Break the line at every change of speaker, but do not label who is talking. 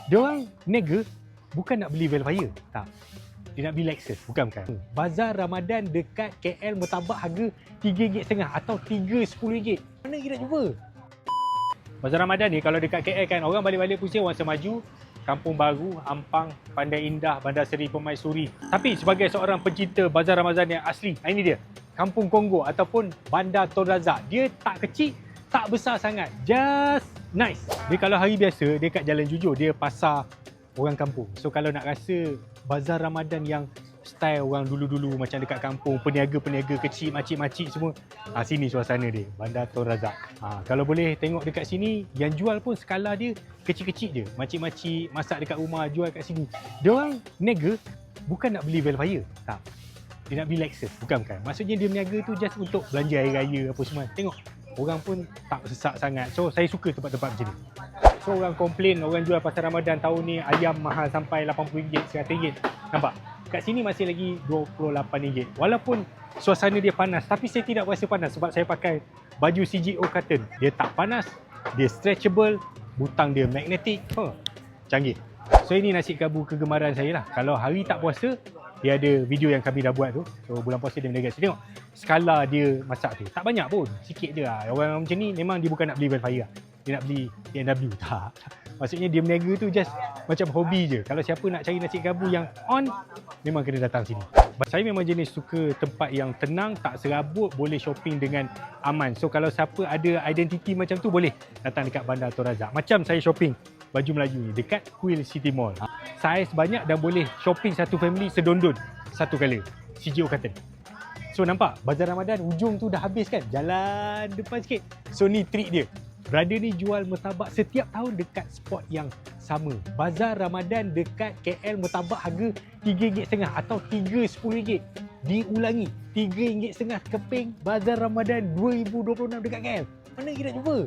Dia orang nega bukan nak beli Velfire, tak. Dia nak beli Lexus, bukan. Bazar Ramadan dekat KL Murtabak harga RM3.5 atau RM3.10. Mana kita nak jumpa? Bazar Ramadan ni kalau dekat KL kan, orang balik-balik pusing Wangsa Maju, Kampung Baru, Ampang, Pandai Indah, Bandar Seri Permaisuri. Tapi sebagai seorang pencinta Bazar Ramadan yang asli, ini dia, Kampung Kongo ataupun Bandar Tun Razak. Dia tak kecil, tak besar sangat, just nice. Dia kalau hari biasa, dia kat Jalan Jujur, dia pasar orang kampung. So kalau nak rasa Bazar Ramadan yang style orang dulu-dulu macam dekat kampung, peniaga-peniaga kecil, makcik-makcik semua, sini suasana dia, Bandar Tun Razak. Kalau boleh tengok dekat sini, yang jual pun skala dia kecil-kecil je. Makcik-makcik masak dekat rumah, jual kat sini. Dia orang niaga bukan nak beli Velfire, tak. Dia nak beli Lexus, bukan. Maksudnya dia berniaga tu just untuk belanja hari raya apa semua. Tengok, orang pun tak sesak sangat. So saya suka tempat-tempat macam ni. So orang komplain, orang jual pasar Ramadan tahun ni ayam mahal sampai RM80, RM100. Nampak? Kat sini masih lagi RM28. Walaupun suasana dia panas, tapi saya tidak rasa panas sebab saya pakai baju CGO cotton. Dia tak panas, dia stretchable, butang dia magnetic. Canggih. So ini nasi kabu kegemaran saya lah. Kalau hari tak puasa, dia ada video yang kami dah buat tu. So bulan puasa dia berniaga. So tengok skala dia masak tu. Tak banyak pun, sikit je lah. Orang macam ni memang dia bukan nak beli Velfire lah. Dia nak beli BMW, tak. Maksudnya dia berniaga tu just macam hobi je. Kalau siapa nak cari nasi kabu yang on, memang kena datang sini. Saya memang jenis suka tempat yang tenang, tak serabut, boleh shopping dengan aman. So kalau siapa ada identiti macam tu, boleh datang dekat Bandar Tun Razak. Macam saya shopping baju Melayu ni dekat Kuil City Mall. Saiz banyak dan boleh shopping satu family sedondon satu kali. CGO Cotton. So nampak, Bazar Ramadan ujung tu dah habis kan? Jalan depan sikit. So ni trik dia. Brother ni jual murtabak setiap tahun dekat spot yang sama. Bazar Ramadan dekat KL Murtabak harga RM3.5 atau RM3.10. Diulangi, RM3.5 keping Bazar Ramadan 2026 dekat KL. Mana kita nak jumpa?